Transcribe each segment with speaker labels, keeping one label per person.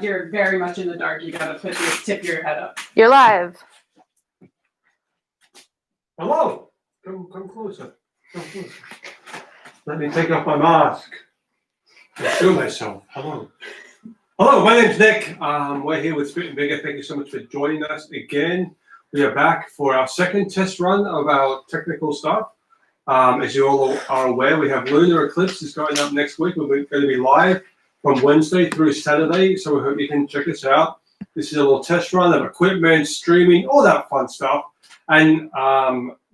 Speaker 1: you're very much in the dark. You gotta tip your head up.
Speaker 2: You're live.
Speaker 3: Hello. Come closer. Come closer. Let me take off my mask. Show myself. Hello. Hello, my name's Nick. We're here with spit&vigor. Thank you so much for joining us again. We are back for our second test run of our technical stuff. As you all are aware, we have lunar eclipse is going up next week. We're going to be live from Wednesday through Saturday, so we hope you can check us out. This is a little test run of equipment, streaming, all that fun stuff. And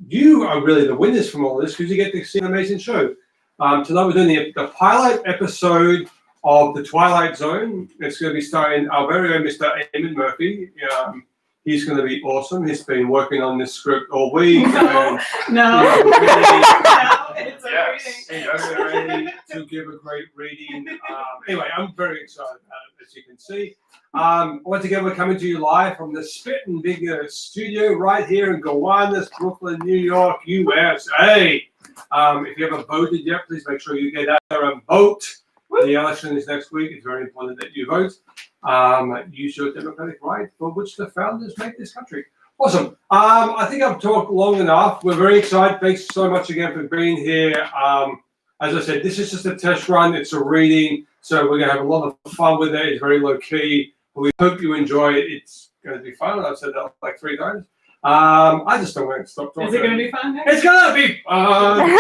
Speaker 3: you are really the winners from all this because you get to see an amazing show. Tonight we're doing the pilot episode of The Twilight Zone. It's going to be starring our very own Mr. Eamon Murphy. He's going to be awesome. He's been working on this script all week.
Speaker 1: No. It's
Speaker 3: ready to give a great reading. Anyway, I'm very excited about it, as you can see. Once again, we're coming to you live from the Spit&vigor studio right here in Gowanus, Brooklyn, New York, USA. If you haven't voted yet, please make sure you get out there and vote. The election is next week. It's very important that you vote. Use your democratic right for which the founders made this country. Awesome. I think I've talked long enough. We're very excited. Thanks so much again for being here. As I said, this is just a test run. It's a reading. So we're going to have a lot of fun with it. It's very low key. We hope you enjoy it. It's going to be fun. I've said that like 3 times. I just don't want to stop talking.
Speaker 1: Is it going to be fun?
Speaker 3: It's going to be fun.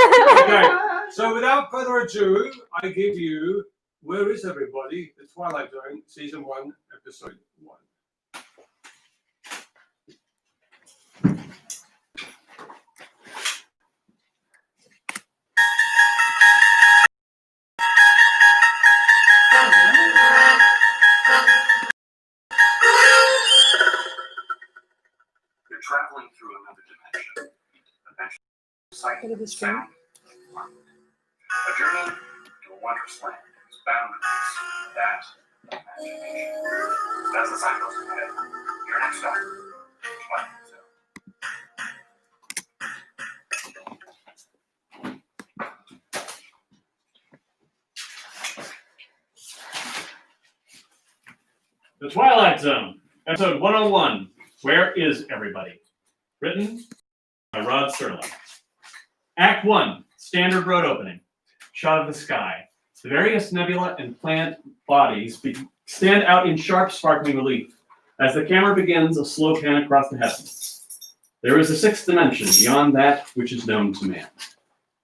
Speaker 3: Okay. So without further ado, I give you Where Is Everybody? The Twilight Zone, Season 1, Episode 1.
Speaker 4: You're traveling through another dimension. Sight, sound, a journey to a wondrous land whose boundaries that imagination. That's the signpost ahead. Your next stop, Twilight Zone.
Speaker 5: The Twilight Zone, Episode 101, Where Is Everybody? Written by Rod Serling. Act 1, Standard Road Opening. Shot of the sky. The various nebula and plant bodies stand out in sharp, sparkling relief as the camera begins a slow pan across the heavens. There is a sixth dimension beyond that which is known to man.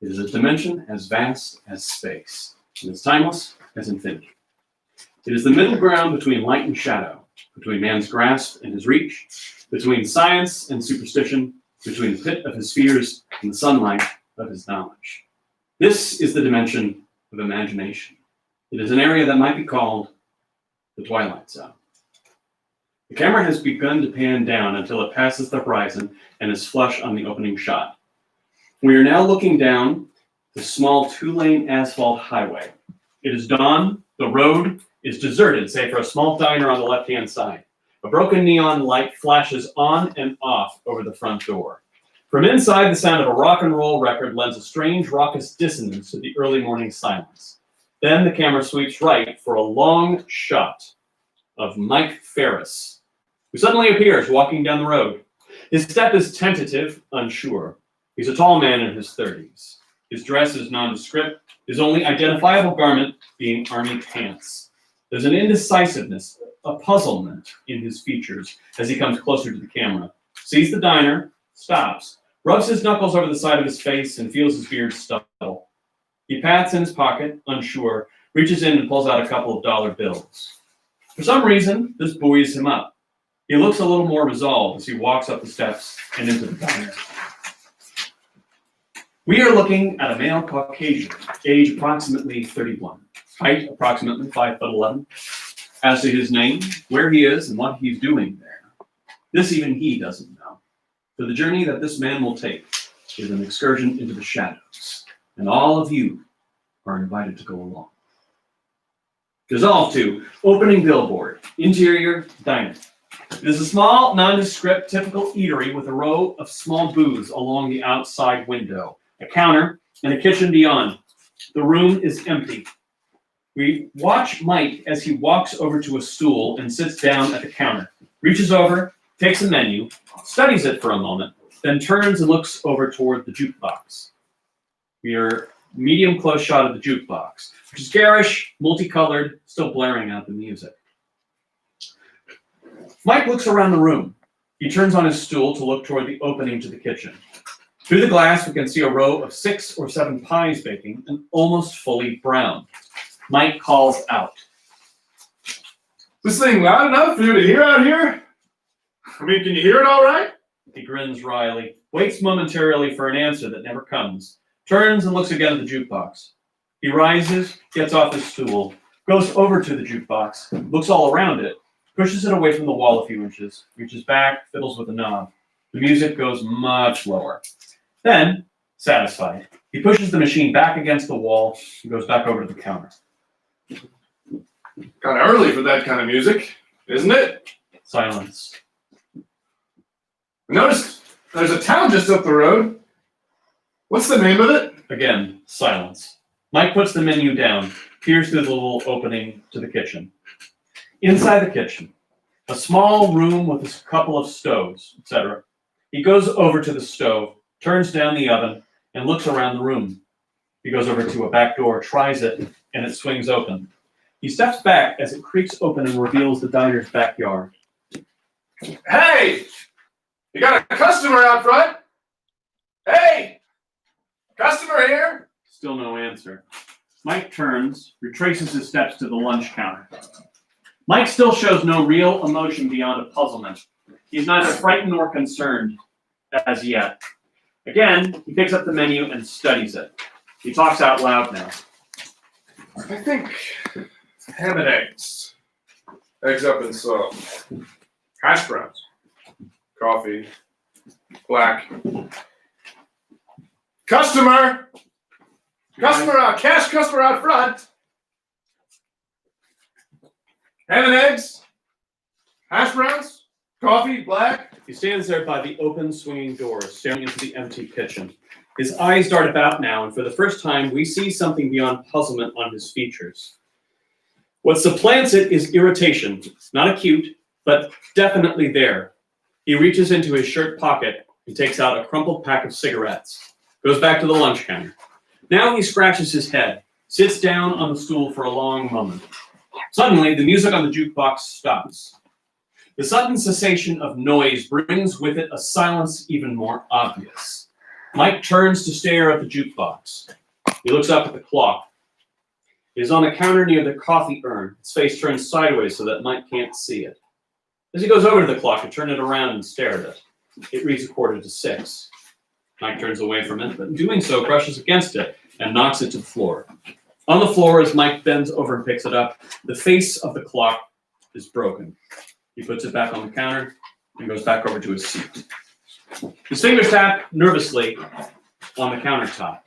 Speaker 5: It is a dimension as vast as space, and as timeless as infinity. It is the middle ground between light and shadow, between man's grasp and his reach, between science and superstition, between the pit of his fears and the sunlight of his knowledge. This is the dimension of imagination. It is an area that might be called the Twilight Zone. The camera has begun to pan down until it passes the horizon and is flush on the opening shot. We are now looking down the small 2-lane asphalt highway. It is dawn. The road is deserted, save for a small diner on the left-hand side. A broken neon light flashes on and off over the front door. From inside, the sound of a rock and roll record lends a strange raucous dissonance to the early morning silence. Then the camera sweeps right for a long shot of Mike Ferris, who suddenly appears walking down the road. His step is tentative, unsure. He's a tall man in his 30s. His dress is nondescript, his only identifiable garment being army pants. There's an indecisiveness, a puzzlement in his features as he comes closer to the camera, sees the diner, stops, rubs his knuckles over the side of his face, and feels his beard stubble. He pats in his pocket, unsure, reaches in and pulls out a couple of dollar bills. For some reason, this buoys him up. He looks a little more resolved as he walks up the steps and into the diner. We are looking at a male Caucasian, age approximately 31, height approximately 5'11". As to his name, where he is, and what he's doing there, this even he doesn't know. For the journey that this man will take is an excursion into the shadows, and all of you are invited to go along. Dissolve to opening billboard, interior diner. It is a small, nondescript, typical eatery with a row of small booths along the outside window, a counter, and a kitchen beyond. The room is empty. We watch Mike as he walks over to a stool and sits down at the counter, reaches over, takes a menu, studies it for a moment, then turns and looks over toward the jukebox. We are medium close shot of the jukebox, which is garish, multicolored, still blaring out the music. Mike looks around the room. He turns on his stool to look toward the opening to the kitchen. Through the glass, we can see a row of 6 or 7 pies baking and almost fully brown. Mike calls out.
Speaker 2: This thing loud enough for you to hear out here? I mean, can you hear it all right?
Speaker 5: He grins wryly, waits momentarily for an answer that never comes, turns and looks again at the jukebox. He rises, gets off his stool, goes over to the jukebox, looks all around it, pushes it away from the wall a few inches, reaches back, fiddles with a knob. The music goes much lower. Then, satisfied, he pushes the machine back against the wall and goes back over to the counter.
Speaker 2: Kind of early for that kind of music, isn't it?
Speaker 5: Silence.
Speaker 2: Notice there's a town just up the road. What's the name of it?
Speaker 5: Again, silence. Mike puts the menu down, peers through the little opening to the kitchen. Inside the kitchen, a small room with a couple of stoves, etc. He goes over to the stove, turns down the oven, and looks around the room. He goes over to a back door, tries it, and it swings open. He steps back as it creaks open and reveals the diner's backyard.
Speaker 2: Hey! You got a customer out front? Hey! Customer here?
Speaker 5: Still no answer. Mike turns, retraces his steps to the lunch counter. Mike still shows no real emotion beyond a puzzlement. He's neither frightened nor concerned as yet. Again, he picks up the menu and studies it. He talks out loud now.
Speaker 2: I think ham and eggs. Eggs up in salt. Hash browns. Coffee. Black. Customer! Cash customer out front. Ham and eggs. Hash browns. Coffee. Black.
Speaker 5: He stands there by the open swinging doors, staring into the empty kitchen. His eyes dart about now, and for the first time, we see something beyond puzzlement on his features. What supplants it is irritation, not acute, but definitely there. He reaches into his shirt pocket and takes out a crumpled pack of cigarettes, goes back to the lunch counter. Now he scratches his head, sits down on the stool for a long moment. Suddenly, the music on the jukebox stops. The sudden cessation of noise brings with it a silence even more obvious. Mike turns to stare at the jukebox. He looks up at the clock. It is on the counter near the coffee urn. His face turns sideways so that Mike can't see it. As he goes over to the clock to turn it around and stare at it, it reads 6:15. Mike turns away from it, but in doing so, brushes against it and knocks it to the floor. On the floor, as Mike bends over and picks it up, the face of the clock is broken. He puts it back on the counter and goes back over to his seat. His fingers tap nervously on the countertop.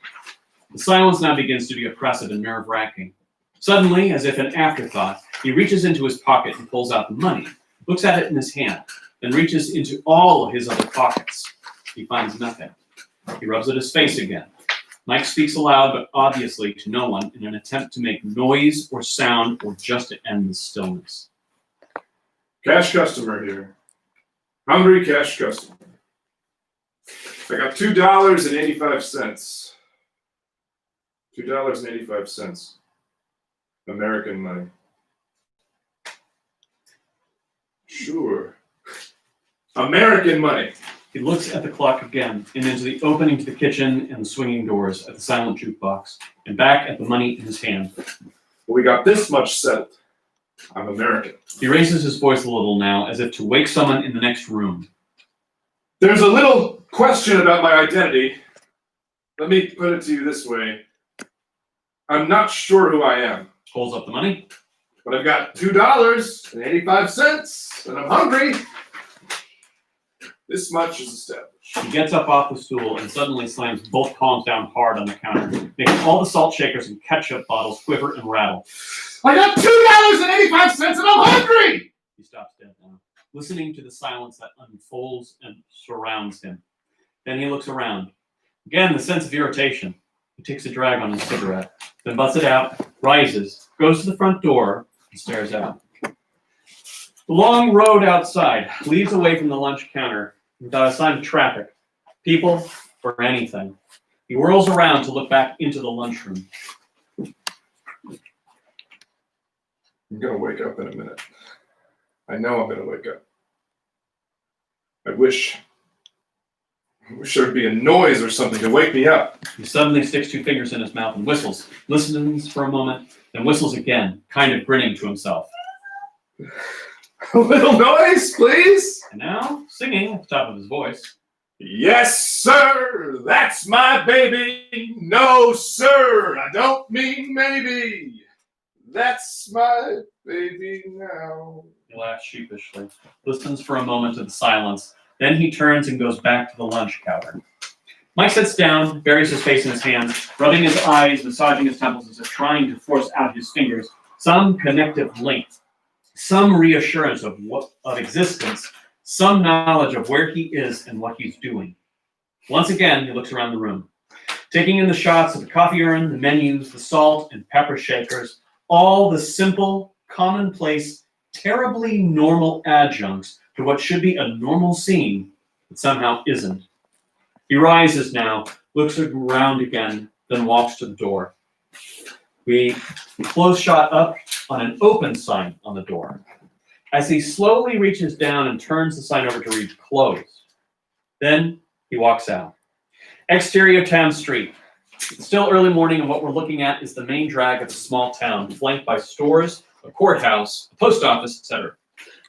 Speaker 5: The silence now begins to be oppressive and nerve-wracking. Suddenly, as if an afterthought, he reaches into his pocket and pulls out the money, looks at it in his hand, then reaches into all of his other pockets. He finds nothing. He rubs at his face again. Mike speaks aloud, but obviously to no one, in an attempt to make noise or sound or just to end the stillness.
Speaker 2: Cash customer here. Hungry cash customer. I got $2.85. $2.85. American money. Sure. American money.
Speaker 5: He looks at the clock again and into the opening to the kitchen and the swinging doors at the silent jukebox and back at the money in his hand.
Speaker 2: We got this much settled. I'm American.
Speaker 5: He raises his voice a little now as if to wake someone in the next room.
Speaker 2: There's a little question about my identity. Let me put it to you this way. I'm not sure who I am.
Speaker 5: Holds up the money.
Speaker 2: But I've got $2.85 and I'm hungry. This much is established.
Speaker 5: He gets up off the stool and suddenly slams both palms down hard on the counter, making all the salt shakers and ketchup bottles quiver and rattle.
Speaker 2: I got $2.85 and I'm hungry!
Speaker 5: He stops dead now, listening to the silence that unfolds and surrounds him. Then he looks around. Again, the sense of irritation. He takes a drag on his cigarette, then butts it out, rises, goes to the front door, and stares out. The long road outside leads away from the lunch counter without a sign of traffic, people, or anything. He whirls around to look back into the lunchroom.
Speaker 2: I'm gonna wake up in a minute. I know I'm gonna wake up. I wish there'd be a noise or something to wake me up.
Speaker 5: He suddenly sticks 2 fingers in his mouth and whistles, listens for a moment, then whistles again, kind of grinning to himself.
Speaker 2: A little noise, please.
Speaker 5: And now, singing at the top of his voice.
Speaker 2: Yes, sir. That's my baby. No, sir. I don't mean maybe. That's my baby now.
Speaker 5: He laughs sheepishly, listens for a moment to the silence, then he turns and goes back to the lunch counter. Mike sits down, buries his face in his hands, rubbing his eyes, massaging his temples as if trying to force out his fingers some connective link, some reassurance of existence, some knowledge of where he is and what he's doing. Once again, he looks around the room, taking in the shots of the coffee urn, the menus, the salt and pepper shakers, all the simple, commonplace, terribly normal adjuncts to what should be a normal scene, but somehow isn't. He rises now, looks around again, then walks to the door. We close shot up on an open sign on the door. As he slowly reaches down and turns the sign over to read closed. Then he walks out. Exterior town street. It's still early morning, and what we're looking at is the main drag of a small town, flanked by stores, a courthouse, a post office, etc.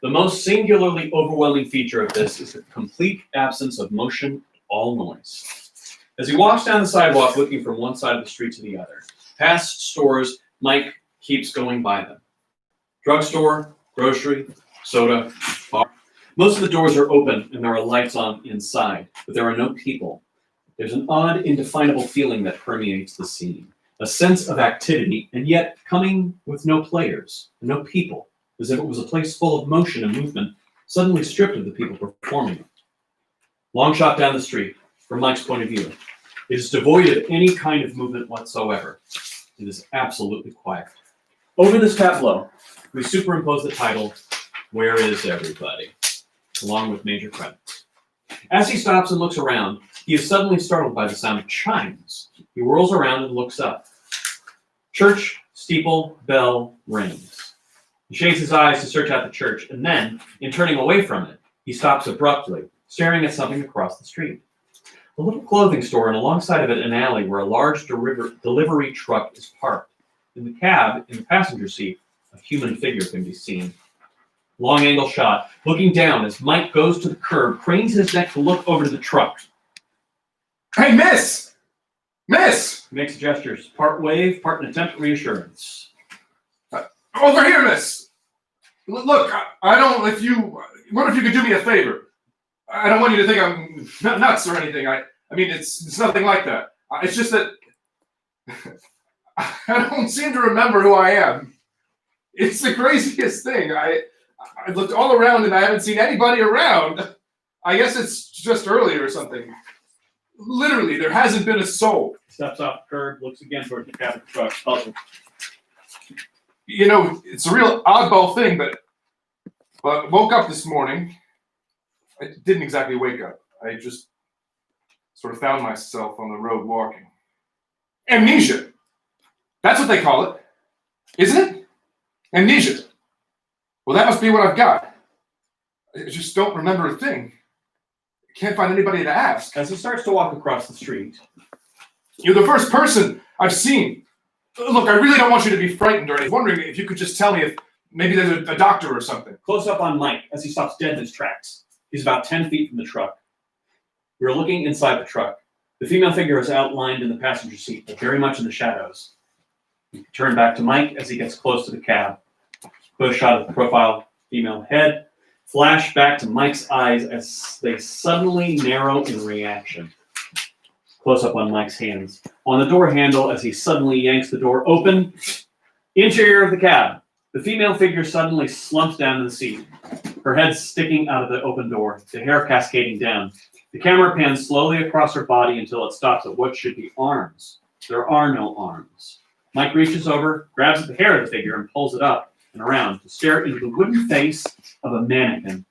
Speaker 5: The most singularly overwhelming feature of this is the complete absence of motion, all noise. As he walks down the sidewalk, looking from one side of the street to the other, past stores, Mike keeps going by them. Drugstore, grocery, soda, bar. Most of the doors are open and there are lights on inside, but there are no people. There's an odd, indefinable feeling that permeates the scene, a sense of activity, and yet coming with no players, and no people, as if it was a place full of motion and movement, suddenly stripped of the people performing it. Long shot down the street, from Mike's point of view. It is devoid of any kind of movement whatsoever. It is absolutely quiet. Over this tableau, we superimpose the title, Where is Everybody? Along with major credits. As he stops and looks around, he is suddenly startled by the sound of chimes. He whirls around and looks up. Church, steeple, bell, rings. He shades his eyes to search out the church, and then, in turning away from it, he stops abruptly, staring at something across the street. A little clothing store, and alongside of it an alley where a large delivery truck is parked. In the cab, in the passenger seat, a human figure can be seen. Long angle shot, looking down as Mike goes to the curb, cranes his neck to look over to the truck.
Speaker 2: Hey, miss! Miss!
Speaker 5: He makes gestures, part wave, part an attempt at reassurance.
Speaker 2: Over here, miss! Look, I don't, what if you could do me a favor? I don't want you to think I'm nuts or anything. I mean, it's nothing like that. It's just that I don't seem to remember who I am. It's the craziest thing. I looked all around and I haven't seen anybody around. I guess it's just early or something. Literally, there hasn't been a soul.
Speaker 5: Steps off the curb, looks again toward the cab of the truck, puzzled.
Speaker 2: You know, it's a real oddball thing, but woke up this morning. I didn't exactly wake up. I just sort of found myself on the road walking. Amnesia. That's what they call it. Isn't it? Amnesia. Well, that must be what I've got. I just don't remember a thing. Can't find anybody to ask.
Speaker 5: As he starts to walk across the street,
Speaker 2: You're the first person I've seen. Look, I really don't want you to be frightened or anything. I'm wondering if you could just tell me if maybe there's a doctor or something.
Speaker 5: close up on Mike as he stops dead in his tracks. He's about 10 feet from the truck. We're looking inside the truck. The female figure is outlined in the passenger seat, but very much in the shadows. We turn back to Mike as he gets close to the cab. Put a shot of the profile female head. Flash back to Mike's eyes as they suddenly narrow in reaction. Close up on Mike's hands. On the door handle as he suddenly yanks the door open. Interior of the cab. The female figure suddenly slumps down in the seat. Her head sticking out of the open door, the hair cascading down. The camera pans slowly across her body until it stops at what should be arms. There are no arms. Mike reaches over, grabs at the hair of the figure, and pulls it up and around to stare into the wooden face of a mannequin.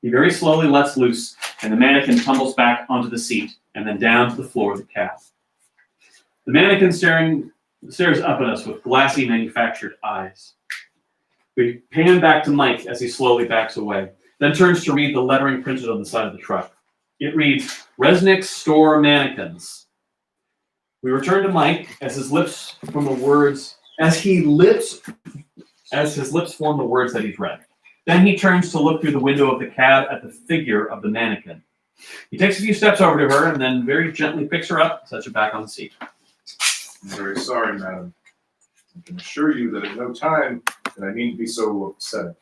Speaker 5: He very slowly lets loose, and the mannequin tumbles back onto the seat and then down to the floor of the cab. The mannequin stares up at us with glassy manufactured eyes. We pan back to Mike as he slowly backs away, then turns to read the lettering printed on the side of the truck. It reads, Resnick Store Mannequins. We return to Mike as his lips form the words that he's read. Then he turns to look through the window of the cab at the figure of the mannequin. He takes a few steps over to her and then very gently picks her up and sets her back on the seat.
Speaker 2: I'm very sorry, madam. I can assure you that at no time did I mean to be so upset.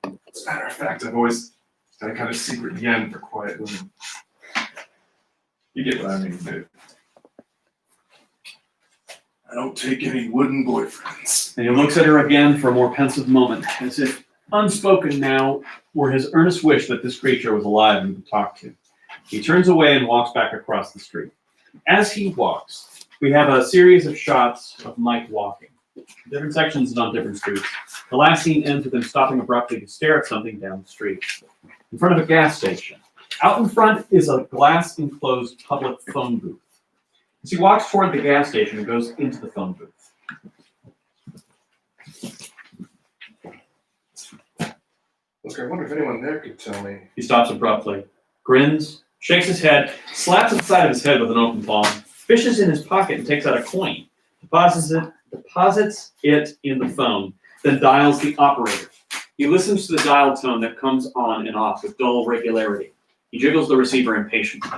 Speaker 2: As a matter of fact, I've always had a kind of secret yen for quiet women. You get what I mean, dude. I don't take any wooden boyfriends.
Speaker 5: And he looks at her again for a more pensive moment, as if unspoken now were his earnest wish that this creature was alive and could talk to. He turns away and walks back across the street. As he walks, we have a series of shots of Mike walking, different sections and on different streets. The last scene ends with him stopping abruptly to stare at something down the street, in front of a gas station. Out in front is a glass-enclosed public phone booth. As he walks toward the gas station and goes into the phone booth.
Speaker 2: Look, I wonder if anyone there could tell me.
Speaker 5: He stops abruptly, grins, shakes his head, slaps at the side of his head with an open palm, fishes in his pocket and takes out a coin, deposits it in the phone, then dials the operator. He listens to the dial tone that comes on and off with dull regularity. He jiggles the receiver impatiently.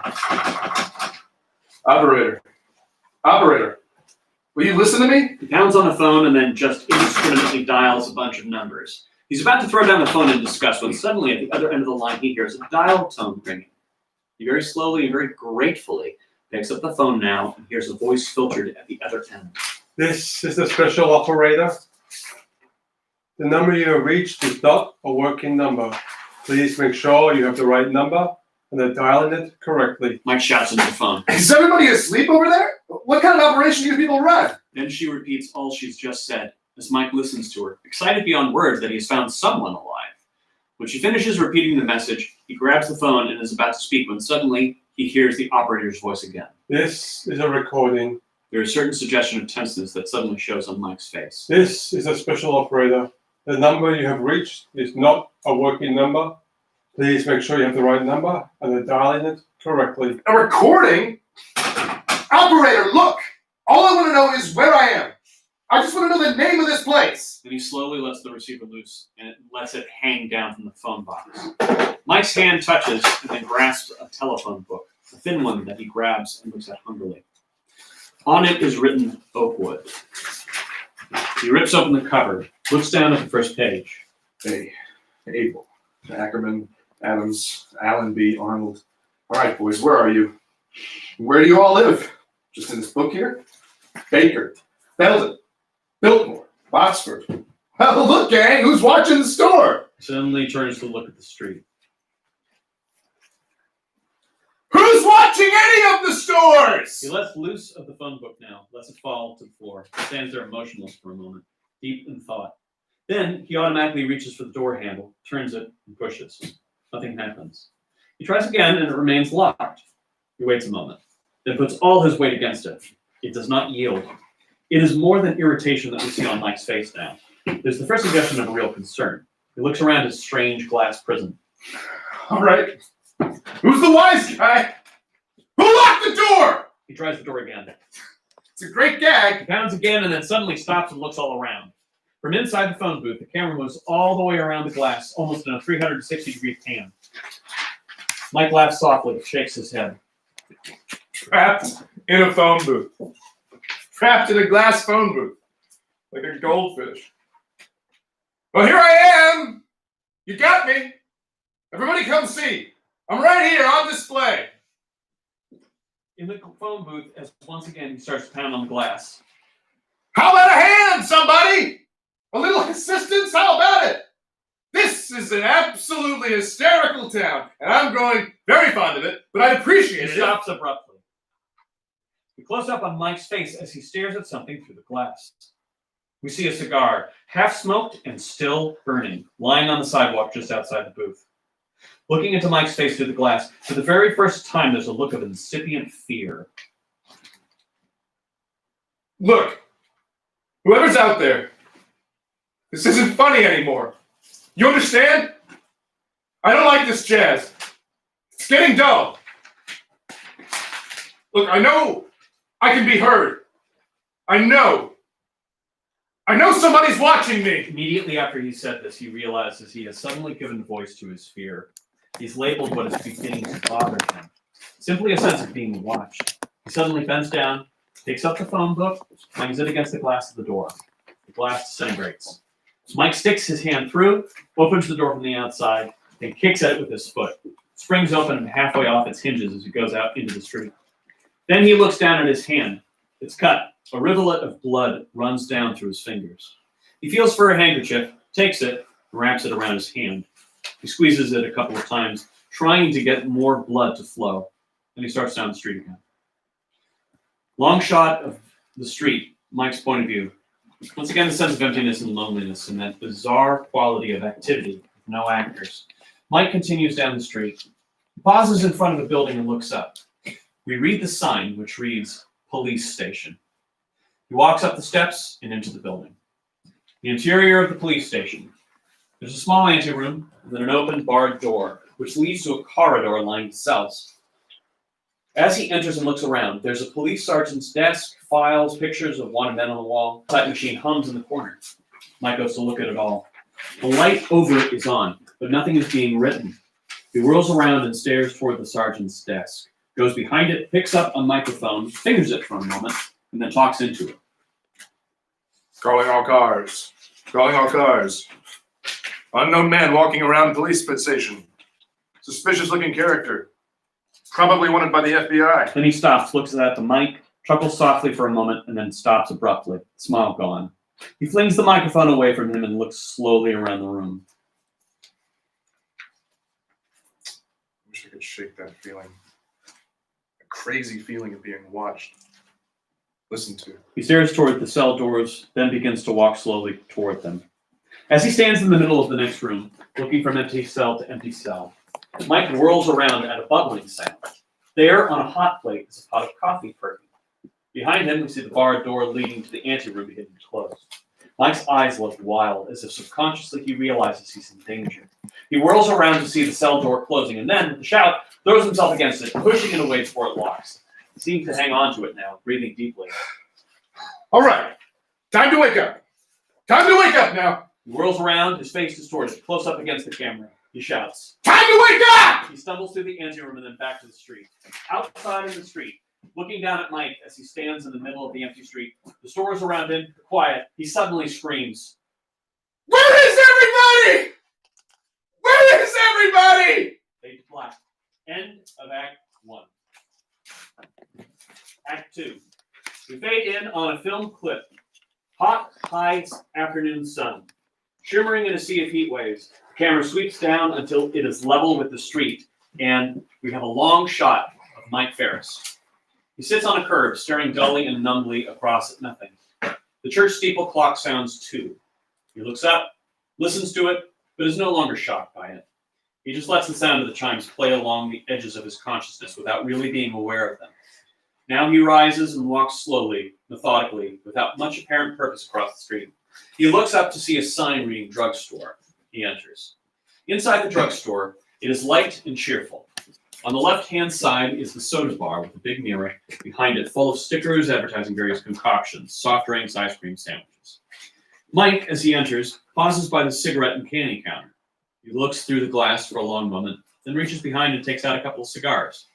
Speaker 2: Operator, will you listen to me?
Speaker 5: He pounds on the phone and then just indiscriminately dials a bunch of numbers. He's about to throw down the phone in disgust when suddenly at the other end of the line he hears a dial tone ringing. He very slowly and very gratefully picks up the phone now and hears a voice filtered at the other end.
Speaker 3: This is the special operator. The number you have reached is not a working number. Please make sure you have the right number and are dialing it correctly.
Speaker 5: Mike shouts into the phone.
Speaker 2: Is everybody asleep over there? What kind of operation do you people run?
Speaker 5: Then she repeats all she's just said as Mike listens to her, excited beyond words that he has found someone alive. When she finishes repeating the message, he grabs the phone and is about to speak when suddenly he hears the operator's voice again.
Speaker 3: This is a recording.
Speaker 5: There is a certain suggestion of tenseness that suddenly shows on Mike's face.
Speaker 3: This is a special operator. The number you have reached is not a working number. Please make sure you have the right number and are dialing it correctly.
Speaker 2: A recording? Operator, look! All I want to know is where I am. I just want to know the name of this place.
Speaker 5: Then he slowly lets the receiver loose and lets it hang down from the phone box. Mike's hand touches and then grasps a telephone book, a thin one that he grabs and looks at hungrily. On it is written Oakwood. He rips open the cover, looks down at the first page.
Speaker 2: Hey, Abel, Ackerman, Adams, Allenby, Arnold. All right, boys, where are you? Where do you all live? Just in this book here? Baker, Belden, Biltmore, Botsford. Well, look, gang, who's watching the store?
Speaker 5: He suddenly turns to look at the street.
Speaker 2: Who's watching any of the stores?
Speaker 5: He lets loose of the phone book now, lets it fall to the floor, stands there motionless for a moment, deep in thought. Then he automatically reaches for the door handle, turns it, and pushes. Nothing happens. He tries again, and it remains locked. He waits a moment, then puts all his weight against it. It does not yield. It is more than irritation that we see on Mike's face now. There's the first suggestion of a real concern. He looks around his strange glass prison.
Speaker 2: All right. Who's the wise guy? Who locked the door?
Speaker 5: He tries the door again.
Speaker 2: It's a great gag.
Speaker 5: He pounds again and then suddenly stops and looks all around. From inside the phone booth, the camera moves all the way around the glass, almost in a 360-degree pan. Mike laughs softly, shakes his head.
Speaker 2: Trapped in a phone booth. Trapped in a glass phone booth. Like a goldfish. Well, here I am. You got me. Everybody come see. I'm right here on display.
Speaker 5: In the phone booth, as once again he starts to pound on the glass.
Speaker 2: How about a hand, somebody? A little assistance? How about it? This is an absolutely hysterical town, and I'm growing very fond of it, but I'd appreciate
Speaker 5: He
Speaker 2: it.
Speaker 5: stops abruptly. We close up on Mike's face as he stares at something through the glass. We see a cigar, half smoked and still burning, lying on the sidewalk just outside the booth. Looking into Mike's face through the glass, for the very first time, there's a look of incipient fear.
Speaker 2: Look, whoever's out there, this isn't funny anymore. You understand? I don't like this jazz. It's getting dull. Look, I know I can be heard. I know somebody's watching me.
Speaker 5: Immediately after he said this, he realizes he has suddenly given voice to his fear. He's labeled what is beginning to bother him. Simply a sense of being watched. He suddenly bends down, picks up the phone book, flings it against the glass of the door. The glass disintegrates. Mike sticks his hand through, opens the door from the outside, and kicks at it with his foot. It springs open and halfway off its hinges as he goes out into the street. Then he looks down at his hand. It's cut. A rivulet of blood runs down through his fingers. He feels for a handkerchief, takes it, and wraps it around his hand. He squeezes it a couple of times, trying to get more blood to flow. Then he starts down the street again. Long shot of the street, Mike's point of view. Once again, the sense of emptiness and loneliness and that bizarre quality of activity with no actors. Mike continues down the street. He pauses in front of a building and looks up. We read the sign, which reads, Police Station. He walks up the steps and into the building. The interior of the police station. There's a small anteroom with an open, barred door, which leads to a corridor lined with cells. As he enters and looks around, there's a police sergeant's desk, files, pictures of wanted men on the wall. A type machine hums in the corner. Mike goes to look at it all. The light over it is on, but nothing is being written. He whirls around and stares toward the sergeant's desk. Goes behind it, picks up a microphone, fingers it for a moment, and then talks into it.
Speaker 2: Calling all cars. Calling all cars. Unknown man walking around police station. Suspicious looking character. Probably wanted by the FBI.
Speaker 5: Then he stops, looks at the mic, chuckles softly for a moment, and then stops abruptly, smile gone. He flings the microphone away from him and looks slowly around the room.
Speaker 2: Wish I could shake that feeling. A crazy feeling of being watched. Listened to.
Speaker 5: He stares toward the cell doors, then begins to walk slowly toward them. As he stands in the middle of the next room, looking from empty cell to empty cell, Mike whirls around at a bubbling sound. There, on a hot plate, is a pot of coffee perking. Behind him, we see the barred door leading to the anteroom beginning to close. Mike's eyes look wild, as if subconsciously he realizes he's in danger. He whirls around to see the cell door closing, and then, with a shout, throws himself against it, pushing it away before it locks. He seems to hang on to it now, breathing deeply.
Speaker 2: All right. Time to wake up. Time to wake up now.
Speaker 5: He whirls around, his face distorted, close up against the camera. He shouts,
Speaker 2: Time to wake up!
Speaker 5: He stumbles through the anteroom and then back to the street. Outside in the street, looking down at Mike as he stands in the middle of the empty street, the stores around him are quiet. He suddenly screams,
Speaker 2: Where is everybody? Where is everybody?
Speaker 5: Fade to black. End of Act 1. Act 2. We fade in on a film clip. Hot, high afternoon sun. Shimmering in a sea of heat waves. The camera sweeps down until it is level with the street, and we have a long shot of Mike Ferris. He sits on a curb, staring dully and numbly across at nothing. The church steeple clock sounds 2. He looks up, listens to it, but is no longer shocked by it. He just lets the sound of the chimes play along the edges of his consciousness without really being aware of them. Now he rises and walks slowly, methodically, without much apparent purpose across the street. He looks up to see a sign reading drugstore. He enters. Inside the drugstore, it is light and cheerful. On the left-hand side is the soda bar with a big mirror, behind it full of stickers advertising various concoctions, soft drinks, ice cream, sandwiches. Mike, as he enters, pauses by the cigarette and candy counter. He looks through the glass for a long moment, then reaches behind and takes out a couple of cigars.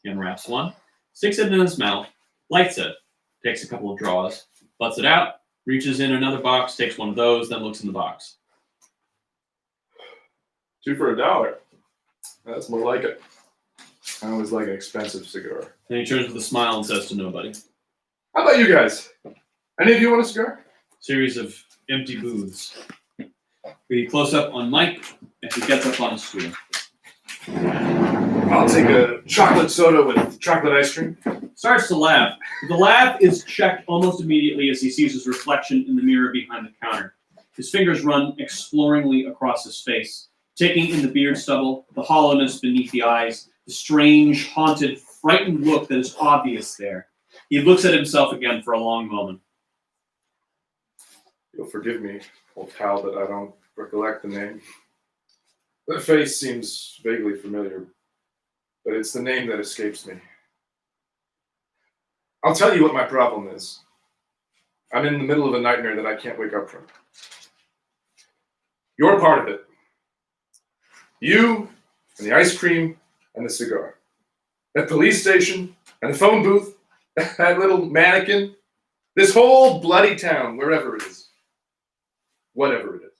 Speaker 5: He unwraps one, sticks it in his mouth, lights it, takes a couple of draws, butts it out, reaches in another box, takes one of those, then looks in the box.
Speaker 2: 2 for $1. That's more like it. I always like an expensive cigar.
Speaker 5: Then he turns with a smile and says to nobody.
Speaker 2: How about you guys? Any of you want a cigar?
Speaker 5: Series of empty booths. We close up on Mike as he gets up on a stool.
Speaker 2: I'll take a chocolate soda with chocolate ice cream.
Speaker 5: starts to laugh. The laugh is checked almost immediately as he sees his reflection in the mirror behind the counter. His fingers run exploringly across his face, taking in the beard stubble, the hollowness beneath the eyes, the strange, haunted, frightened look that is obvious there. He looks at himself again for a long moment.
Speaker 2: You'll forgive me, old pal, that I don't recollect the name. The face seems vaguely familiar, but it's the name that escapes me. I'll tell you what my problem is. I'm in the middle of a nightmare that I can't wake up from. You're part of it. You and the ice cream and the cigar. That police station and the phone booth, that little mannequin, this whole bloody town, wherever it is. Whatever it is.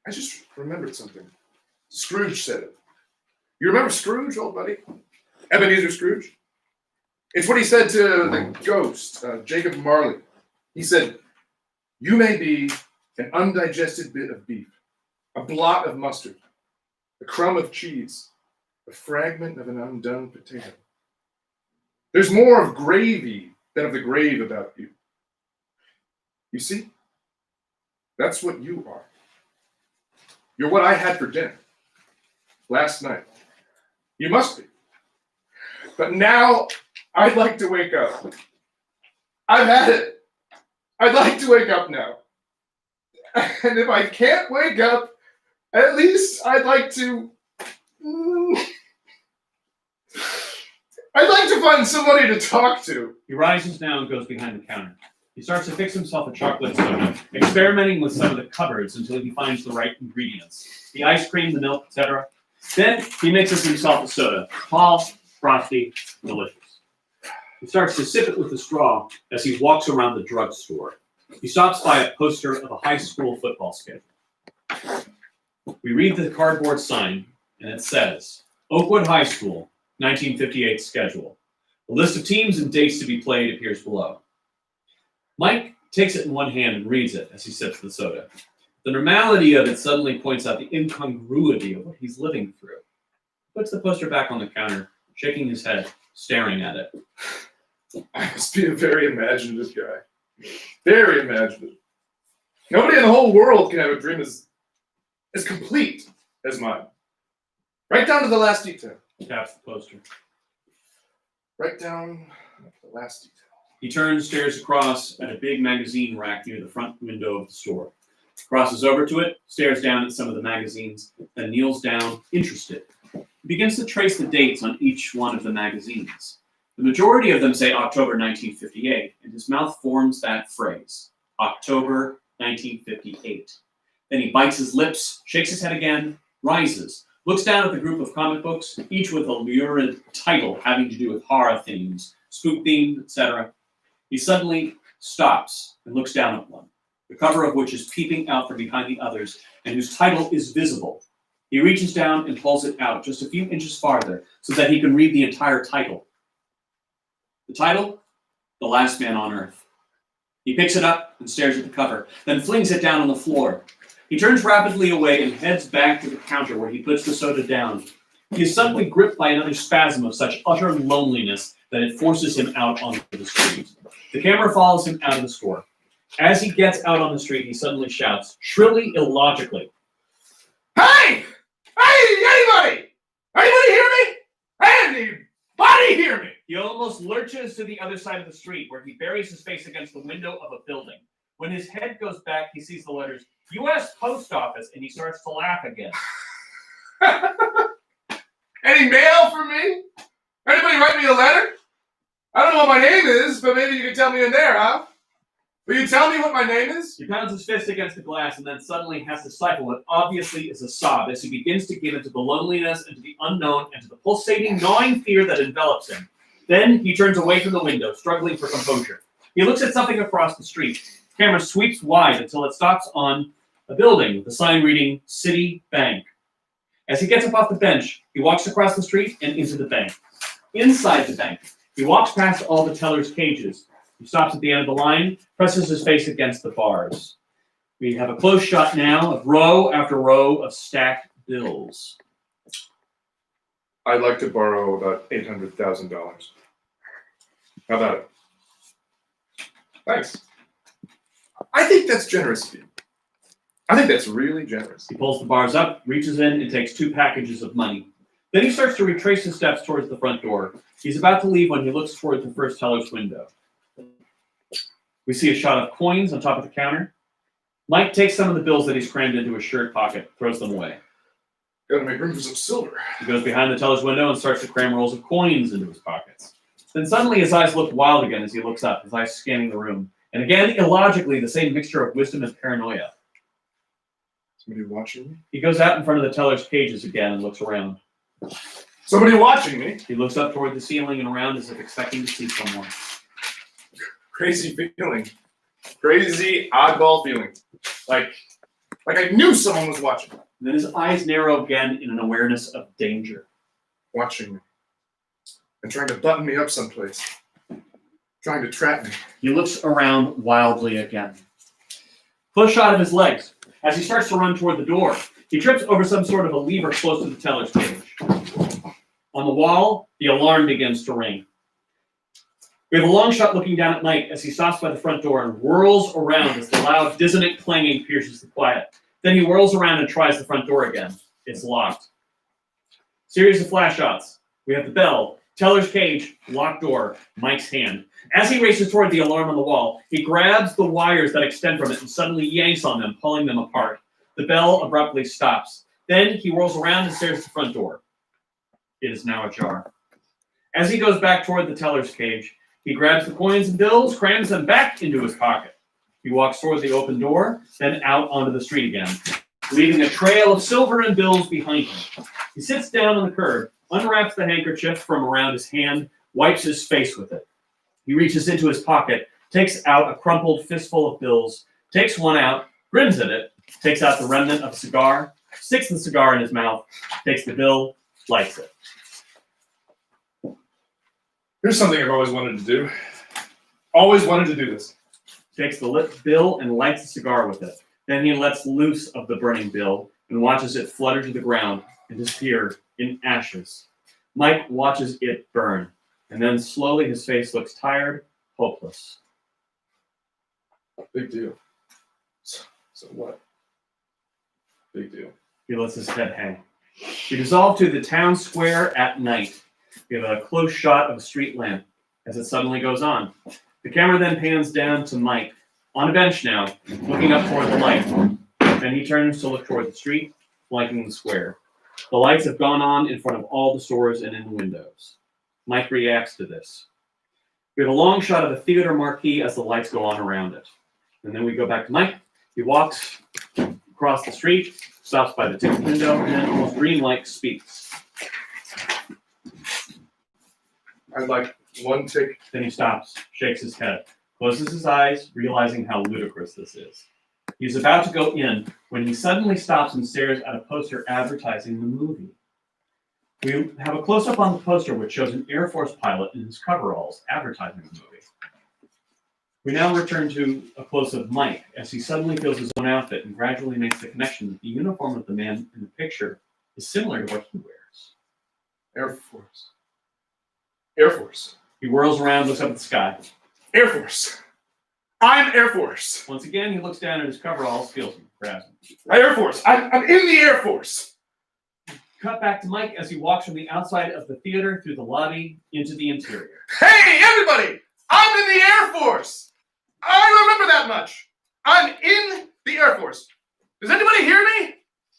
Speaker 2: I just remembered something. Scrooge said it. You remember Scrooge, old buddy? Ebenezer Scrooge? It's what he said to the ghost, Jacob Marley. He said, "You may be an undigested bit of beef, a blot of mustard, a crumb of cheese, a fragment of an undone potato. There's more of gravy than of the grave about you. You see? That's what you are. You're what I had for dinner last night. You must be. But now I'd like to wake up. I've had it. I'd like to wake up now. And if I can't wake up, at least I'd like to... I'd like to find somebody to talk to."
Speaker 5: He rises now and goes behind the counter. He starts to fix himself a chocolate soda, experimenting with some of the cupboards until he finds the right ingredients. The ice cream, the milk, etc. Then he mixes himself a soda. Tall, frosty, delicious. He starts to sip it with a straw as he walks around the drugstore. He stops by a poster of a high school football schedule. We read the cardboard sign, and it says, Oakwood High School, 1958 schedule. A list of teams and dates to be played appears below. Mike takes it in one hand and reads it as he sips the soda. The normality of it suddenly points out the incongruity of what he's living through. He puts the poster back on the counter, shaking his head, staring at it.
Speaker 2: I must be a very imaginative guy. Very imaginative. Nobody in the whole world can have a dream as complete as mine. Right down to the last detail.
Speaker 5: He taps the poster.
Speaker 2: Right down to the last detail.
Speaker 5: He turns, stares across at a big magazine rack near the front window of the store. Crosses over to it, stares down at some of the magazines, then kneels down, interested. He begins to trace the dates on each one of the magazines. The majority of them say October 1958, and his mouth forms that phrase, October 1958. Then he bites his lips, shakes his head again, rises, looks down at the group of comic books, each with a lurid title having to do with horror themes, spook themes, etc. He suddenly stops and looks down at one, the cover of which is peeping out from behind the others, and whose title is visible. He reaches down and pulls it out just a few inches farther so that he can read the entire title. The title, The Last Man on Earth. He picks it up and stares at the cover, then flings it down on the floor. He turns rapidly away and heads back to the counter where he puts the soda down. He is suddenly gripped by another spasm of such utter loneliness that it forces him out onto the street. The camera follows him out of the store. As he gets out on the street, he suddenly shouts, shrilly, illogically,
Speaker 2: Hey! Hey, anybody! Anybody hear me? Anybody hear me?
Speaker 5: He almost lurches to the other side of the street where he buries his face against the window of a building. When his head goes back, he sees the letters, U.S. Post Office, and he starts to laugh again.
Speaker 2: Any mail for me? Anybody write me a letter? I don't know what my name is, but maybe you can tell me in there, huh? Will you tell me what my name is?
Speaker 5: He pounds his fist against the glass and then suddenly has to stifle what obviously is a sob as he begins to give into the loneliness and to the unknown and to the pulsating, gnawing fear that envelops him. Then he turns away from the window, struggling for composure. He looks at something across the street. The camera sweeps wide until it stops on a building with a sign reading City Bank. As he gets up off the bench, he walks across the street and into the bank. Inside the bank, he walks past all the tellers' cages. He stops at the end of the line, presses his face against the bars. We have a close shot now of row after row of stacked bills.
Speaker 2: I'd like to borrow about $800,000. How about it? Thanks. I think that's generous of you. I think that's really generous.
Speaker 5: He pulls the bars up, reaches in, and takes 2 packages of money. Then he starts to retrace his steps towards the front door. He's about to leave when he looks towards the first teller's window. We see a shot of coins on top of the counter. Mike takes some of the bills that he's crammed into his shirt pocket, throws them away.
Speaker 2: Gotta make room for some silver.
Speaker 5: He goes behind the teller's window and starts to cram rolls of coins into his pockets. Then suddenly his eyes look wild again as he looks up, his eyes scanning the room. And again, illogically, the same mixture of wisdom and paranoia.
Speaker 2: Somebody watching me?
Speaker 5: He goes out in front of the teller's cages again and looks around.
Speaker 2: Somebody watching me?
Speaker 5: He looks up toward the ceiling and around as if expecting to see someone.
Speaker 2: Crazy feeling. Crazy oddball feeling. Like I knew someone was watching.
Speaker 5: Then his eyes narrow again in an awareness of danger.
Speaker 2: Watching me. And trying to button me up someplace. Trying to trap me.
Speaker 5: He looks around wildly again. Close shot of his legs. As he starts to run toward the door, he trips over some sort of a lever close to the teller's cage. On the wall, the alarm begins to ring. We have a long shot looking down at Mike as he stops by the front door and whirls around as the loud, dissonant clanging pierces the quiet. Then he whirls around and tries the front door again. It's locked. Series of flash shots. We have the bell, teller's cage, locked door, Mike's hand. As he races toward the alarm on the wall, he grabs the wires that extend from it and suddenly yanks on them, pulling them apart. The bell abruptly stops. Then he whirls around and stares at the front door. It is now ajar. As he goes back toward the teller's cage, he grabs the coins and bills, crams them back into his pocket. He walks toward the open door, then out onto the street again, leaving a trail of silver and bills behind him. He sits down on the curb, unwraps the handkerchief from around his hand, wipes his face with it. He reaches into his pocket, takes out a crumpled fistful of bills, takes one out, grins at it, takes out the remnant of a cigar, sticks the cigar in his mouth, takes the bill, lights it.
Speaker 2: Here's something I've always wanted to do. Always wanted to do this.
Speaker 5: Takes the lit bill and lights the cigar with it. Then he lets loose of the burning bill and watches it flutter to the ground and disappear in ashes. Mike watches it burn, and then slowly his face looks tired, hopeless.
Speaker 2: Big deal. So what? Big deal.
Speaker 5: He lets his head hang. We dissolve to the town square at night. We have a close shot of a street lamp as it suddenly goes on. The camera then pans down to Mike, on a bench now, looking up toward the light. Then he turns to look toward the street, flanking the square. The lights have gone on in front of all the stores and in the windows. Mike reacts to this. We have a long shot of a theater marquee as the lights go on around it. And then we go back to Mike. He walks across the street, stops by the ticket window, and then almost dreamlike speaks.
Speaker 2: I'd like one ticket.
Speaker 5: Then he stops, shakes his head, closes his eyes, realizing how ludicrous this is. He's about to go in when he suddenly stops and stares at a poster advertising the movie. We have a close-up on the poster which shows an Air Force pilot in his coveralls advertising the movie. We now return to a close-up of Mike as he suddenly feels his own outfit and gradually makes the connection that the uniform of the man in the picture is similar to what he wears.
Speaker 2: Air Force. Air Force.
Speaker 5: He whirls around, looks up at the sky.
Speaker 2: Air Force. I'm Air Force.
Speaker 5: Once again, he looks down at his coveralls, feels him, grabs him.
Speaker 2: Air Force. I'm in the Air Force.
Speaker 5: Cut back to Mike as he walks from the outside of the theater through the lobby into the interior.
Speaker 2: Hey, everybody! I'm in the Air Force. I remember that much. I'm in the Air Force. Does anybody hear me?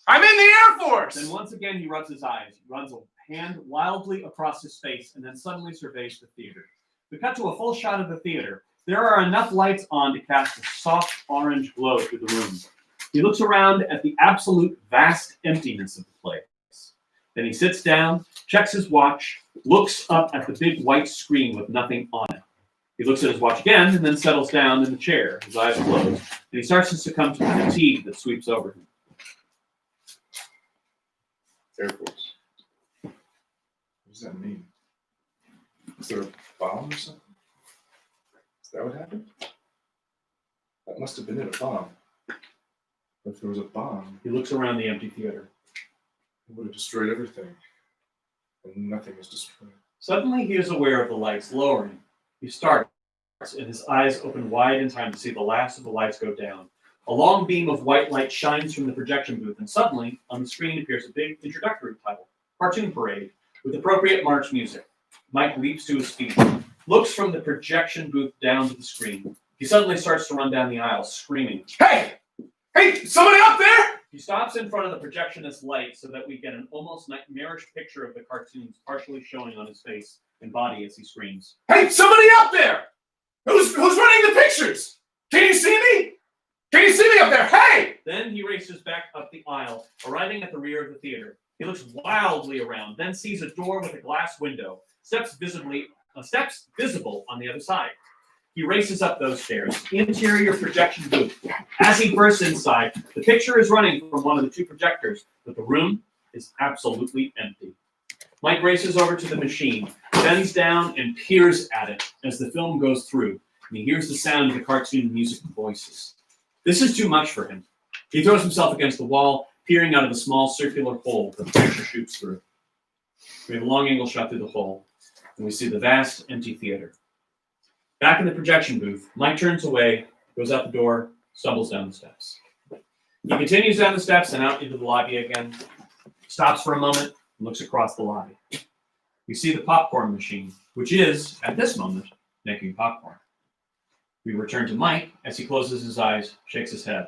Speaker 2: I'm in the Air Force.
Speaker 5: Then once again, he rubs his eyes, runs a hand wildly across his face, and then suddenly surveys the theater. We cut to a full shot of the theater. There are enough lights on to cast a soft orange glow through the room. He looks around at the absolute vast emptiness of the place. Then he sits down, checks his watch, looks up at the big white screen with nothing on it. He looks at his watch again and then settles down in the chair, his eyes closed, and he starts to succumb to the fatigue that sweeps over him.
Speaker 2: Air Force. What does that mean? Is there a bomb or something? Is that what happened? That must have been it, a bomb. If there was a bomb,
Speaker 5: He looks around the empty theater.
Speaker 2: it would have destroyed everything. And nothing is destroyed.
Speaker 5: Suddenly, he is aware of the lights lowering, He starts, and his eyes open wide in time to see the last of the lights go down. A long beam of white light shines from the projection booth, and suddenly, on the screen appears a big introductory title, Cartoon Parade, with appropriate march music. Mike leaps to his feet, looks from the projection booth down to the screen. He suddenly starts to run down the aisle, screaming,
Speaker 2: Hey! Hey, somebody up there!
Speaker 5: He stops in front of the projectionist light so that we get an almost nightmarish picture of the cartoons partially showing on his face and body as he screams.
Speaker 2: Hey, somebody up there! Who's running the pictures? Can you see me? Can you see me up there? Hey!
Speaker 5: Then he races back up the aisle, arriving at the rear of the theater. He looks wildly around, then sees a door with a glass window, steps visible on the other side. He races up those stairs, interior projection booth. As he bursts inside, the picture is running from one of the two projectors, but the room is absolutely empty. Mike races over to the machine, bends down and peers at it as the film goes through, and he hears the sound of the cartoon music voices. This is too much for him. He throws himself against the wall, peering out of the small circular hole that the picture shoots through. We have a long angle shot through the hole, and we see the vast, empty theater. Back in the projection booth, Mike turns away, goes out the door, stumbles down the steps. He continues down the steps and out into the lobby again, stops for a moment, and looks across the lobby. We see the popcorn machine, which is, at this moment, making popcorn. We return to Mike as he closes his eyes, shakes his head.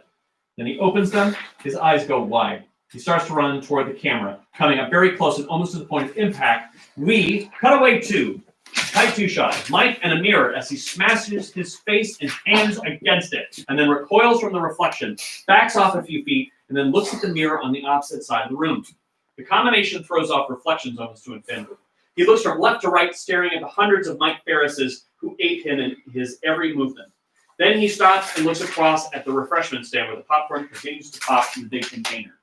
Speaker 5: Then he opens them, his eyes go wide. He starts to run toward the camera, coming up very close and almost to the point of impact. We cut away to tight two shot, Mike and a mirror as he smashes his face and hands against it, and then recoils from the reflection, backs off a few feet, and then looks at the mirror on the opposite side of the room. The combination throws off reflections almost to infinity. He looks from left to right, staring at the hundreds of Mike Ferrises who ape him in his every movement. Then he stops and looks across at the refreshment stand where the popcorn continues to pop in the big container.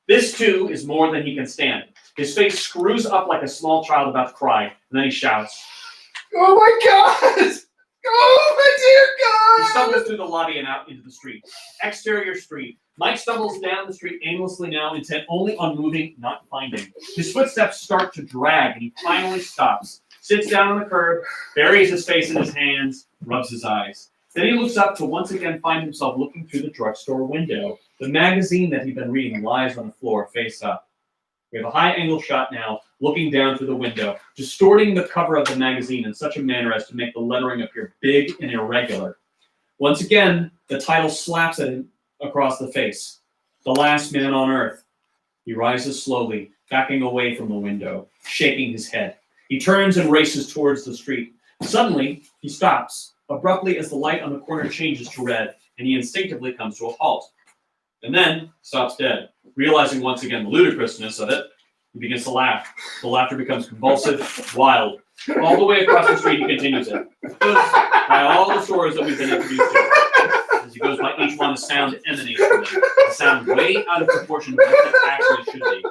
Speaker 5: This, too, is more than he can stand. His face screws up like a small child about to cry, and then he shouts,
Speaker 2: Oh my God! Oh my dear God!
Speaker 5: He stumbles through the lobby and out into the street. Exterior street. Mike stumbles down the street aimlessly now, intent only on moving, not finding. His footsteps start to drag, and he finally stops, sits down on the curb, buries his face in his hands, rubs his eyes. Then he looks up to once again find himself looking through the drugstore window. The magazine that he'd been reading lies on the floor, face up. We have a high-angle shot now, looking down through the window, distorting the cover of the magazine in such a manner as to make the lettering appear big and irregular. Once again, the title slaps at him across the face. The Last Man on Earth. He rises slowly, backing away from the window, shaking his head. He turns and races towards the street. Suddenly, he stops, abruptly as the light on the corner changes to red, and he instinctively comes to a halt. And then stops dead. Realizing once again the ludicrousness of it, he begins to laugh. The laughter becomes convulsive, wild. All the way across the street, he continues it. He goes by all the stores that we've been introduced to. As he goes by each one, a sound emanates from them. A sound way out of proportion to what it actually should be.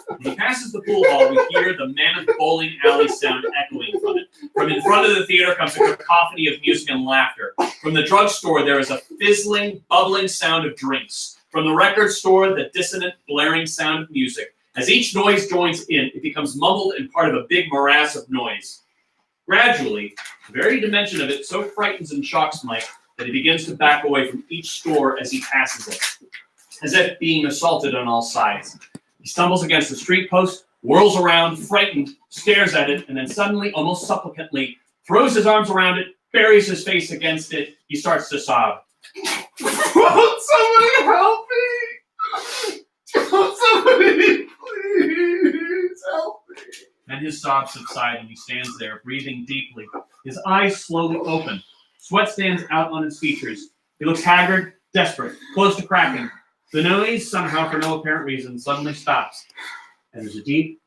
Speaker 5: When he passes the pool hall, we hear the Mammoth Bowling Alley sound echoing from it. From in front of the theater comes a cacophony of music and laughter. From the drugstore, there is a fizzling, bubbling sound of drinks. From the record store, the dissonant, blaring sound of music. As each noise joins in, it becomes mumbled and part of a big morass of noise. Gradually, the very dimension of it so frightens and shocks Mike that he begins to back away from each store as he passes it, as if being assaulted on all sides. He stumbles against the street post, whirls around, frightened, stares at it, and then suddenly, almost supplicantly, throws his arms around it, buries his face against it. He starts to sob.
Speaker 2: Won't somebody help me? Won't somebody please help me?
Speaker 5: Then his sobs subside and he stands there, breathing deeply. His eyes slowly open. Sweat stands out on his features. He looks haggard, desperate, close to cracking. The noise, somehow for no apparent reason, suddenly stops. And there's a deep,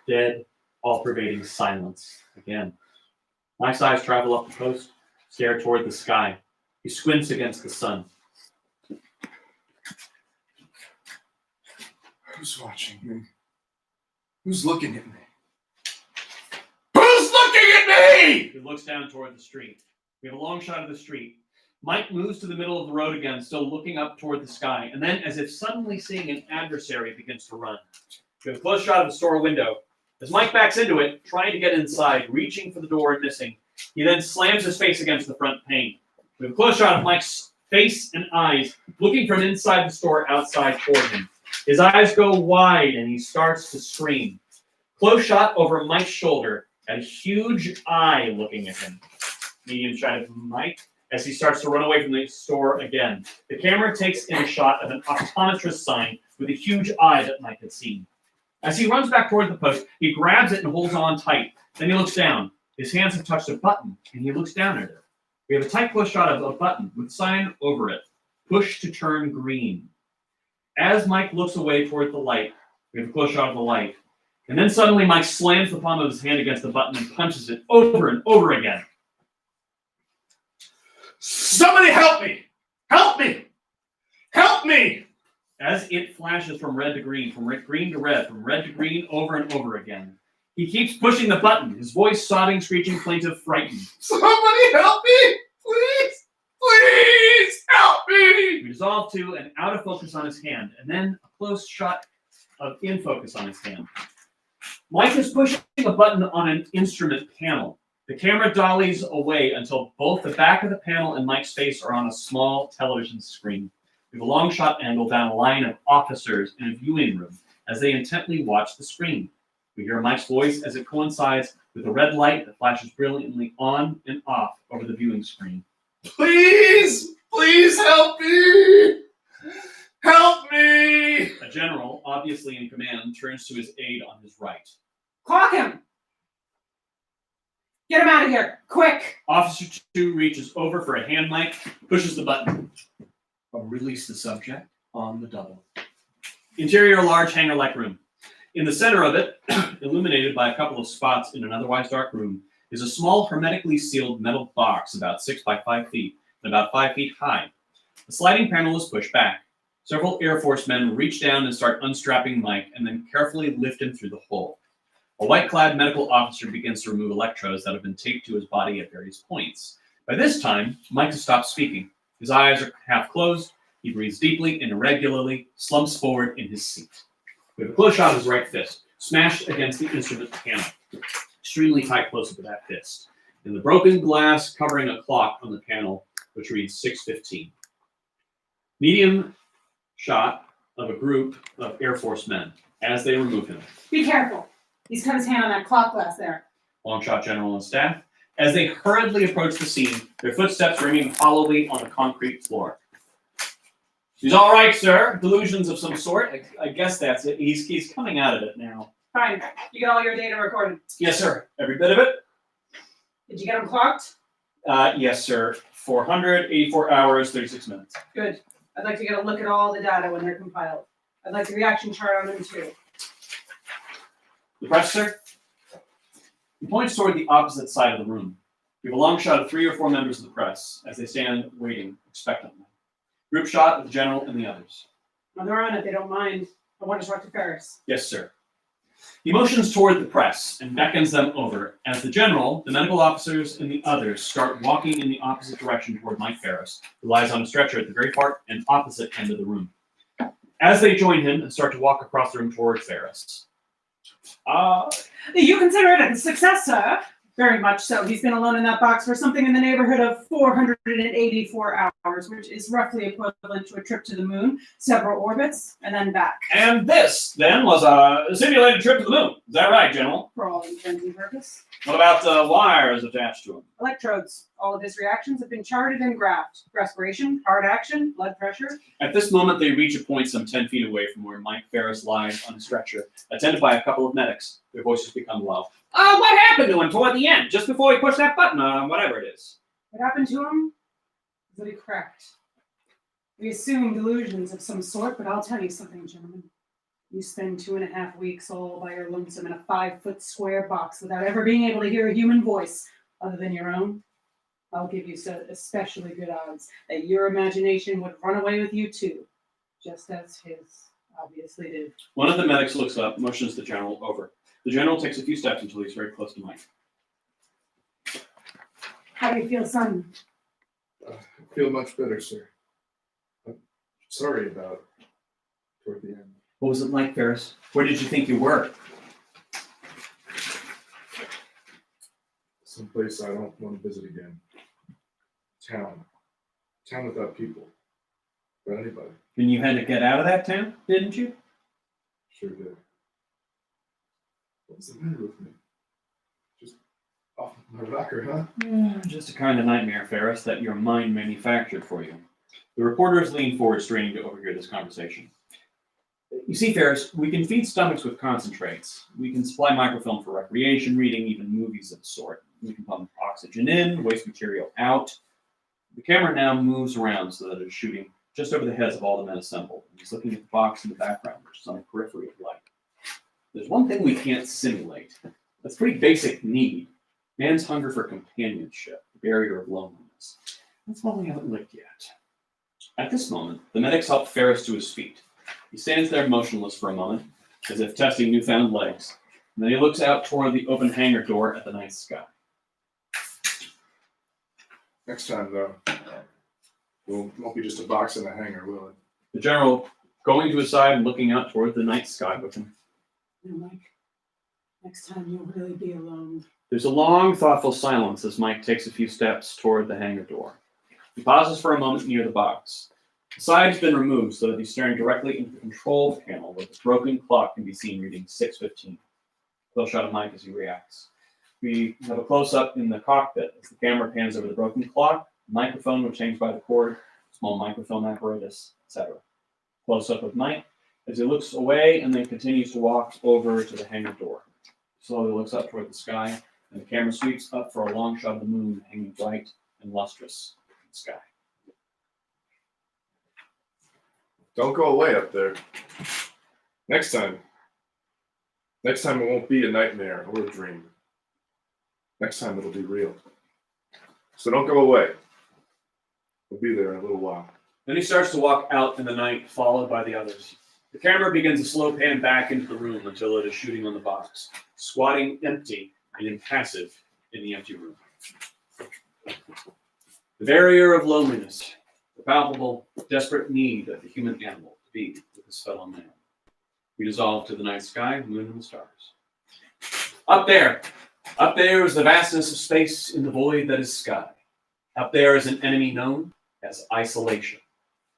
Speaker 5: dead, all-pervading silence again. Mike's eyes travel up the coast, stare toward the sky. He squints against the sun.
Speaker 2: Who's watching me? Who's looking at me? Who's looking at me?
Speaker 5: He looks down toward the street. We have a long shot of the street. Mike moves to the middle of the road again, still looking up toward the sky, and then, as if suddenly seeing an adversary, begins to run. We have a close shot of the store window. As Mike backs into it, trying to get inside, reaching for the door and missing, He then slams his face against the front pane. We have a close shot of Mike's face and eyes looking from inside the store outside toward him. His eyes go wide and he starts to scream. Close shot over Mike's shoulder and a huge eye looking at him. Medium shot of Mike as he starts to run away from the store again. The camera takes in a shot of an optometrist sign with a huge eye that Mike had seen. As he runs back toward the post, he grabs it and holds on tight. Then he looks down. His hands have touched a button, and he looks down at it. We have a tight close shot of a button with a sign over it, push to turn green. As Mike looks away toward the light, we have a close shot of the light. And then suddenly Mike slams the palm of his hand against the button and punches it over and over again.
Speaker 2: Somebody help me! Help me! Help me!
Speaker 5: As it flashes from red to green, from green to red, from red to green over and over again. He keeps pushing the button, his voice sobbing, screeching, plaintive, frightened.
Speaker 2: Somebody help me! Please! Please! Help me!
Speaker 5: We dissolve to an out of focus on his hand, and then a close shot of in focus on his hand. Mike is pushing a button on an instrument panel. The camera dollies away until both the back of the panel and Mike's face are on a small television screen. We have a long shot angle down a line of officers in a viewing room as they intently watch the screen. We hear Mike's voice as it coincides with a red light that flashes brilliantly on and off over the viewing screen.
Speaker 2: Please! Please help me! Help me!
Speaker 5: A general, obviously in command, turns to his aide on his right.
Speaker 1: Clock him! Get him out of here, quick!
Speaker 5: Officer 2 reaches over for a hand mic, pushes the button. Release the subject on the double. Interior, large hangar-like room. In the center of it, illuminated by a couple of spots in an otherwise dark room, is a small hermetically sealed metal box about 6 by 5 feet and about 5 feet high. The sliding panel is pushed back. Several Air Force men reach down and start unstrapping Mike and then carefully lift him through the hole. A white-clad medical officer begins to remove electrodes that have been taped to his body at various points. By this time, Mike has stopped speaking. His eyes are half closed. He breathes deeply and irregularly, slumps forward in his seat. We have a close shot of his right fist, smashed against the instrument panel. Extremely tight close-up of that fist. And the broken glass covering a clock on the panel, which reads 6:15. Medium shot of a group of Air Force men as they remove him.
Speaker 1: Be careful. He's cut his hand on that clock glass there.
Speaker 5: Long shot general and staff. As they hurriedly approach the scene, their footsteps ringing hollowly on the concrete floor. He's all right, sir. Delusions of some sort. I guess that's it. He's coming out of it now.
Speaker 1: Fine. You get all your data recorded.
Speaker 5: Yes, sir. Every bit of it.
Speaker 1: Did you get him clocked?
Speaker 5: Yes, sir. 484 hours, 36 minutes.
Speaker 1: Good. I'd like to get a look at all the data when they're compiled. I'd like the reaction chart on them too.
Speaker 5: The press, sir? He points toward the opposite side of the room. We have a long shot of 3 or 4 members of the press as they stand waiting expectantly. Group shot of the general and the others.
Speaker 1: When they're on it, they don't mind. I want to talk to Ferris.
Speaker 5: Yes, sir. He motions toward the press and beckons them over as the general, the medical officers, and the others start walking in the opposite direction toward Mike Ferris, who lies on a stretcher at the very far and opposite end of the room. As they join him and start to walk across the room toward Ferris.
Speaker 1: You consider it a success, sir? Very much so. He's been alone in that box for something in the neighborhood of 484 hours, which is roughly equivalent to a trip to the moon, several orbits, and then back.
Speaker 5: And this, then, was a simulated trip to the moon. Is that right, General?
Speaker 1: For all intents and purposes.
Speaker 5: What about the wires attached to him?
Speaker 1: Electrodes. All of his reactions have been charted and graphed. Respiration, heart action, blood pressure.
Speaker 5: At this moment, they reach a point some 10 feet away from where Mike Ferris lies on a stretcher, attended by a couple of medics. Their voices become low. What happened to him toward the end, just before he pushed that button, whatever it is?
Speaker 1: What happened to him is that he cracked. We assume delusions of some sort, but I'll tell you something, gentlemen. You spend 2.5 weeks all by your lonesome in a 5-foot square box without ever being able to hear a human voice other than your own. I'll give you especially good odds that your imagination would run away with you too, just as his obviously did.
Speaker 5: One of the medics looks up, motions the general over. The general takes a few steps until he's very close to Mike.
Speaker 1: How do you feel, son?
Speaker 2: I feel much better, sir. I'm sorry about toward the end.
Speaker 5: What was it like, Ferris? Where did you think you were?
Speaker 2: Someplace I don't want to visit again. Town. Town without people. For anybody.
Speaker 5: And you had to get out of that town, didn't you?
Speaker 2: Sure did. What's the matter with me? Just off my rocker, huh?
Speaker 5: Just a kind of nightmare, Ferris, that your mind manufactured for you. The reporters lean forward, straining to overhear this conversation. You see, Ferris, we can feed stomachs with concentrates. We can supply microfilm for recreation, reading, even movies of the sort. We can pump oxygen in, waste material out. The camera now moves around so that it is shooting just over the heads of all the men assembled. He's looking at the box in the background, which is on the periphery of light. There's one thing we can't simulate. That's a pretty basic need. Man's hunger for companionship, the barrier of loneliness. That's one we haven't licked yet. At this moment, the medics help Ferris to his feet. He stands there motionless for a moment, as if testing newfound legs, and then he looks out toward the open hangar door at the night sky.
Speaker 2: Next time, though, won't be just a box in the hangar, will it?
Speaker 5: The general, going to his side and looking out toward the night sky with him.
Speaker 1: Mike, next time you'll really be alone.
Speaker 5: There's a long, thoughtful silence as Mike takes a few steps toward the hangar door. He pauses for a moment near the box. The side has been removed so that he's staring directly into the control panel where the broken clock can be seen reading 6:15. Close shot of Mike as he reacts. We have a close-up in the cockpit as the camera pans over the broken clock, microphone which hangs by the cord, small microfilm apparatus, etc. Close-up of Mike as he looks away and then continues to walk over to the hangar door. Slowly looks up toward the sky, and the camera sweeps up for a long shot of the moon hanging bright and lustrous in the sky.
Speaker 2: Don't go away up there. Next time it won't be a nightmare or a dream. Next time it'll be real. So don't go away. We'll be there in a little while.
Speaker 5: Then he starts to walk out in the night, followed by the others. The camera begins a slow pan back into the room until it is shooting on the box, squatting empty and impassive in the empty room. The barrier of loneliness, the palpable, desperate need of the human animal to be with his fellow man. We dissolve to the night sky, moon, and the stars. Up there is the vastness of space in the void that is sky. Up there is an enemy known as isolation.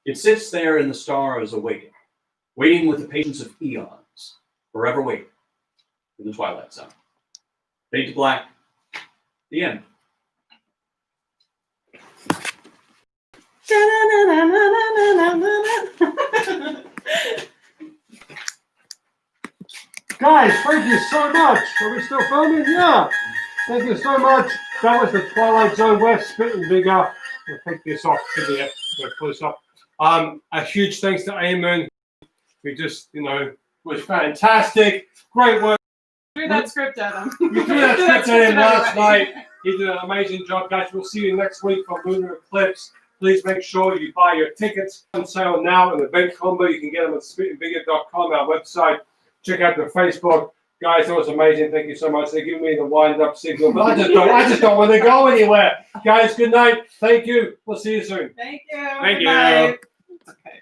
Speaker 5: It sits there in the stars awaiting, waiting with the patience of eons, forever waiting in the twilight zone. Fade to black. The end.
Speaker 3: Guys, thank you so much. Are we still filming? Yeah. Thank you so much. That was the Twilight Zone West Spit and Vigor. We'll take this off to the close up. A huge thanks to Eamon. We just, was fantastic. Great work.
Speaker 1: Threw that script at him.
Speaker 3: You threw that script at him last night. He did an amazing job, guys. We'll see you next week for Lunar Eclipse. Please make sure you buy your tickets on sale now. An event combo, you can get them at spit&vigor.com, our website. Check out the Facebook. Guys, that was amazing. Thank you so much. They're giving me the wind-up signal, but I just don't want to go anywhere. Guys, good night. Thank you. We'll see you soon.
Speaker 1: Thank you.
Speaker 5: Thank
Speaker 1: Good
Speaker 5: you.
Speaker 1: night. Okay.